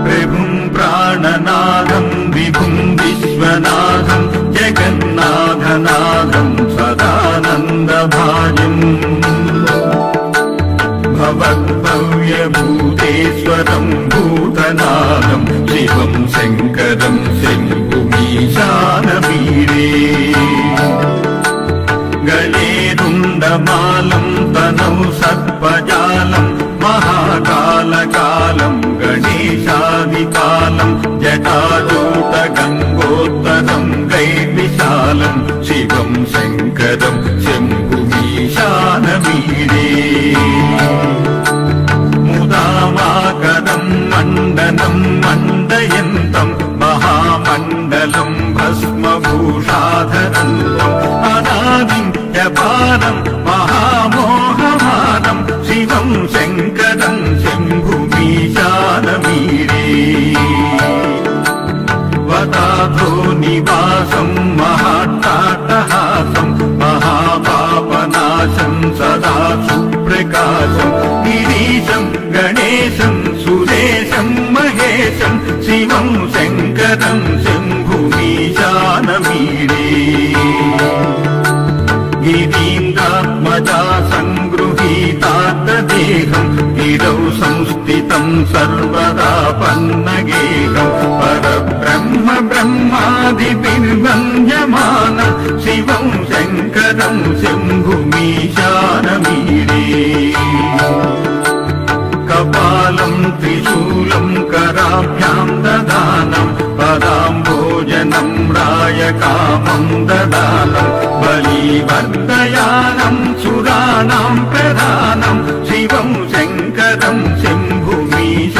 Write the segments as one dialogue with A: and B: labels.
A: प्रभुं प्राणनाथं विभुं विश्वनाथं जगन्नाथनाथं सदानन्दभाजम् भवद्भव्यभूतेश्वरं भूतनाथं शिवं शङ्करं शम्भुमीशानवीरे गले रुण्डमालं तनौ सर्पजालं महाकालकालं गणेशादिकालं जटाजूटगङ्गोत्तरं गैर्विशालं शिवं शङ्करं शम्भुमीशानवीरे मुदामाकरं मण्डनं मण्डयन्तं महामण्डलं भस्मभूषाधरन्तम् अनादिं जपानं महामोहमानं शिवं शङ्करं शम्भुमीशानवीरे वदाधो निवासं महाट्टाटहासं महापापनाशं सदा सुप्रकाशं गिरीशं गणेशं सुरेशं महेशं शिवं शङ्करं शम्भुमीशानवीरे गिरीन्द्रात्मजा सङ्गृहीतार्थदेहं गिरौ संस्थितं सर्वदा पन्नगेहं परब्रह्म ब्रह्मादिभिर्वन्द्यमानं शिवं शङ्करं शम्भुमीशानवीरे कपालं त्रिशूलं कराभ्यां ददानं पदाम्भोजनं रायकामं ददानं बलिवर्धयानं सुराणां प्रधानं शिवं शङ्करं शम्भुमीशानवीरे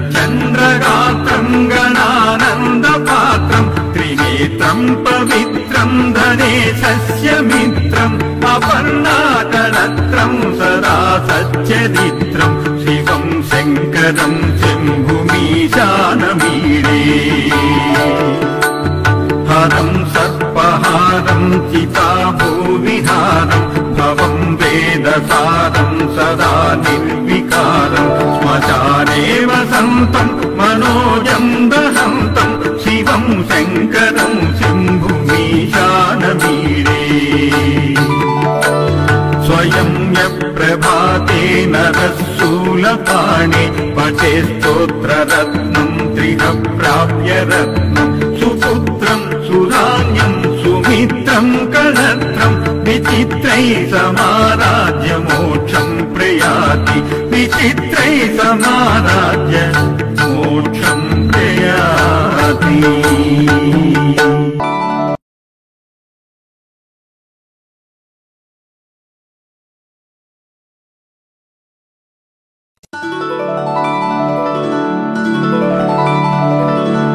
A: शरच्चन्द्रगात्रं गणानन्दपात्रं त्रिनेत्रं पवित्रं धनेशस्य मित्रम् अपर्णाकरत्रं सदा सच्चरित्रं शिवं शङ्करं शम्भुमीशानवीरे हरं सर्पहारं चिताभूविहारं भवं वेदसारं सदा निर्विकारं श्मशाने वसन्तं मनोजं दहन्तं शिवं शङ्करं शम्भुमीशानवीरे स्वयं यप्रभाते नरशूलपाणे पठे स्तोत्ररत्नं त्रिह प्राप्य रत्नं सुपुत्रं सुराज्ञं सुमित्रं कलत्रं विचित्रैः समाराज्य मोक्षं प्रयाति विचित्रैः समाराज्य मोक्षं प्रयाति।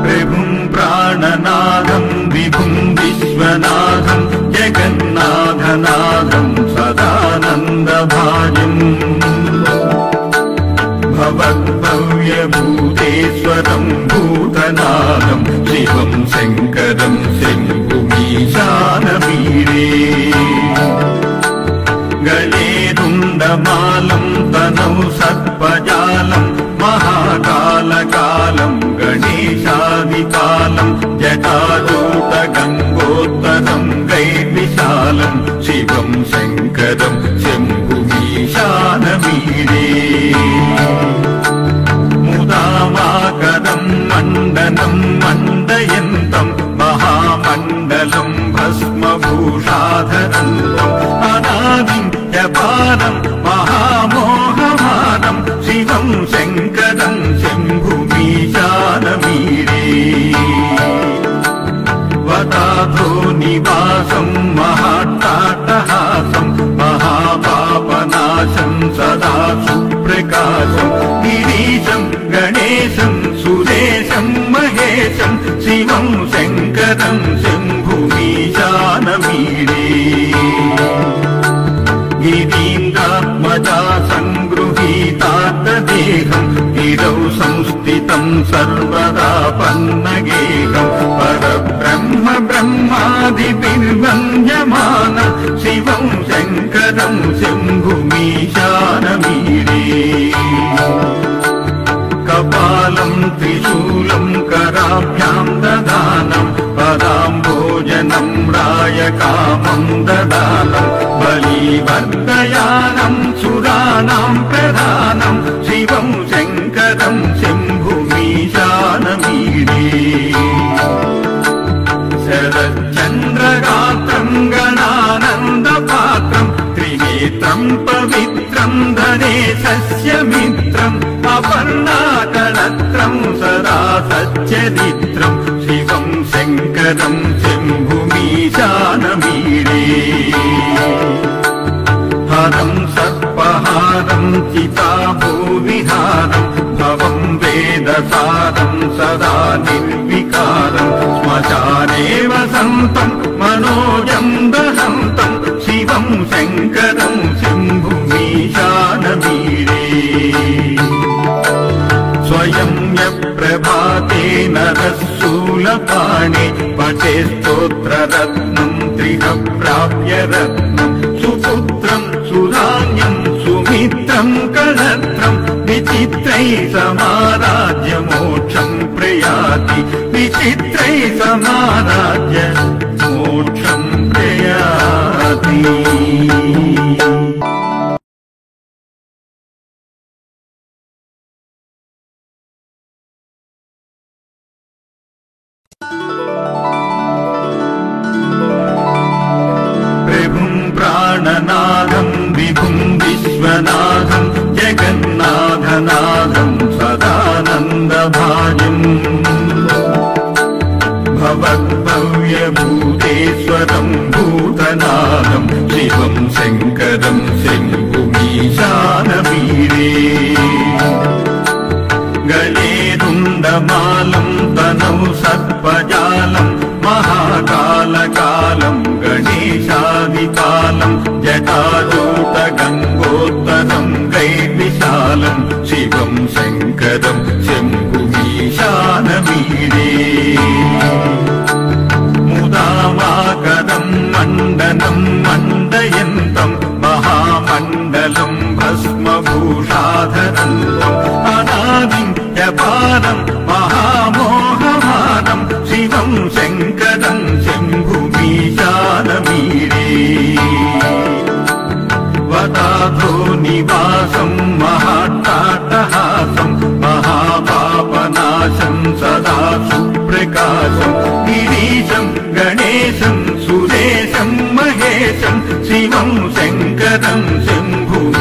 A: प्रभुं प्राणनाथं विभुं विश्वनाथं जगन्नाथनाथं सदानन्दभाजम् भवद्भव्यभूतेश्वरं भूतनाथं शिवं शङ्करं शम्भुमीशानवीरे गले रुण्डमालं तनौ सर्पजालं महाकालकालं गणेशादिकालं जटाजूटगङ्गोत्तरं गैर्विशालं शिवं शङ्करं शम्भुमीशानवीरे मुदामाकरं मण्डनं मण्डयन्तं महामण्डलं भस्मभूषाधरन्तम् अनादिं जपानं महामोहमानं शिवं शङ्करं शम्भुमीशानवीरे वदाधो निवासं महाट्टाटहासं महापापनाशं सदा सुप्रकाशं गिरीशं गणेशं सुरेशं महेशं शिवं शङ्करं शम्भुमीशानवीरे गिरीन्द्रात्मजा सङ्गृहीतार्थदेहं गिरौ संस्थितं सर्वदा पन्नगेहं परब्रह्म ब्रह्मादिभिर्वन्द्यमानं शिवं शिवं शङ्करं शम्भुमीशानमीडे कपालं त्रिशूलं कराभ्यां ददानं पदाम्भोजनं रायकामं ददानं बलिवर्धयानं सुराणां प्रधानं शिवं शङ्करं शम्भुमीशानमीडे शरच्चन्द्रगात्रं गणानन्दपात्रं त्रिनेत्रं पवित्रं धनेशस्य मित्रम् अपर्णाकलत्रं सदा सच्चरित्रं शिवं शङ्करं शम्भुमीशानमीडे हरं सर्पहारं चिताभूविहारं भवं वेदसारं सदा निर्विकारं श्मशाने वसन्तं मनोजं दहन्तं शिवं शङ्करं शम्भुमीशानमीडे स्वयं यप्रभाते नरशूलपाणे पठे स्तोत्ररत्नं त्रिह प्राप्य रत्नं सुपुत्रं सुधान्यं सुमित्रं कलत्रं विचित्रै समाराज्य मोक्षं प्रयाति विचित्रै समाराज्य मोक्षं प्रयाति प्राणनाथं विभुं विश्वनाथं जगन्नाथनाथं सदानन्दभाजम् भवद्भव्यभूतेश्वरं भूतनाथं शिवं शङ्करं शम्भुमीशानमीडे गले रुण्डमालं तनौ सर्पजालं महाकालकालं गणेशादिकालं जटाजूटगङ्गोत्तरं गैर्विशालं शिवं शङ्करं शम्भुमीशानमीडे मुदामाकरं मण्डनं मण्डयन्तं महामण्डलं भस्मभूषाधरन्तम् अनादिं जपानं महामोहमानं शिवं शङ्करं शम्भुमीशानमीडे वदाधो निवासं महाट्टाटहासं महापापनाशं सदा सुप्रकाशं गिरीशं गणेशं सुरेशं महेशं शिवं शङ्करं शम्भुमीशानमीडे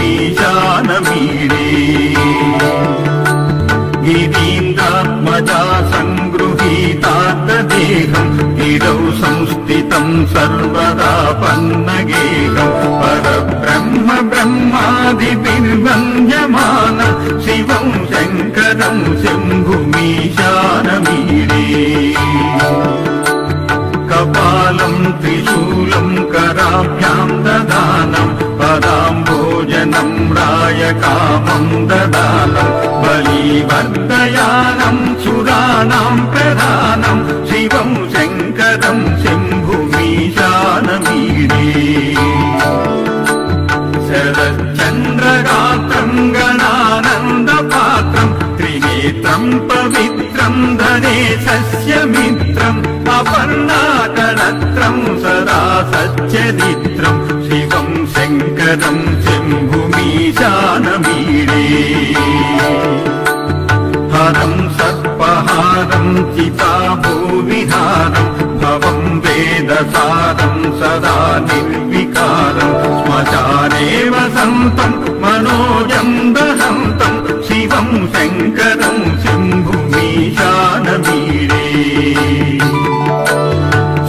A: गिरीन्द्रात्मजा सङ्गृहीतार्थदेहं गिरौ संस्थितं सर्वदा पन्नगेहं परब्रह्म ब्रह्मादिभिर्वन्द्यमानं शिवं शङ्करं शम्भुमीशानमीडे कपालं त्रिशूलं कराभ्यां ददानं पदाम्भोजनं रायकामं ददानं बलिवर्धयानं सुराणां प्रधानं शिवं शङ्करं शम्भुमीशानमीडे शरच्चन्द्रगात्रं गणानन्दपात्रं त्रिनेत्रं पवित्रं धनेशस्य मित्रम् अपर्णाकलत्रं सदा सच्चरित्रं शिवं शङ्करं शम्भुमीशानमीडे हरं सर्पहारं चिताभूविहारं भवं वेदसारं सदा निर्विकारं श्मशाने वसन्तं मनोजं दहन्तं शिवं शङ्करं शम्भुमीशानमीडे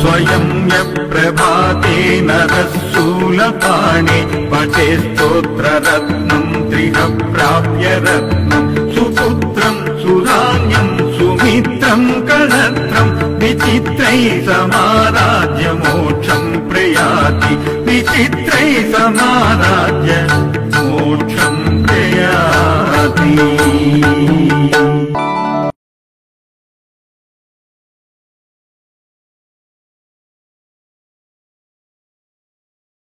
A: स्वयं यप्रभाते नरशूलपाणे पठे स्तोत्ररत्नं त्रिह प्राप्य रत्नं सुपुत्रं सुधान्यं सुमित्रं कलत्रं विचित्रै समाराज्य मोक्षं प्रयाति विचित्रै समाराज्य मोक्षं प्रयाति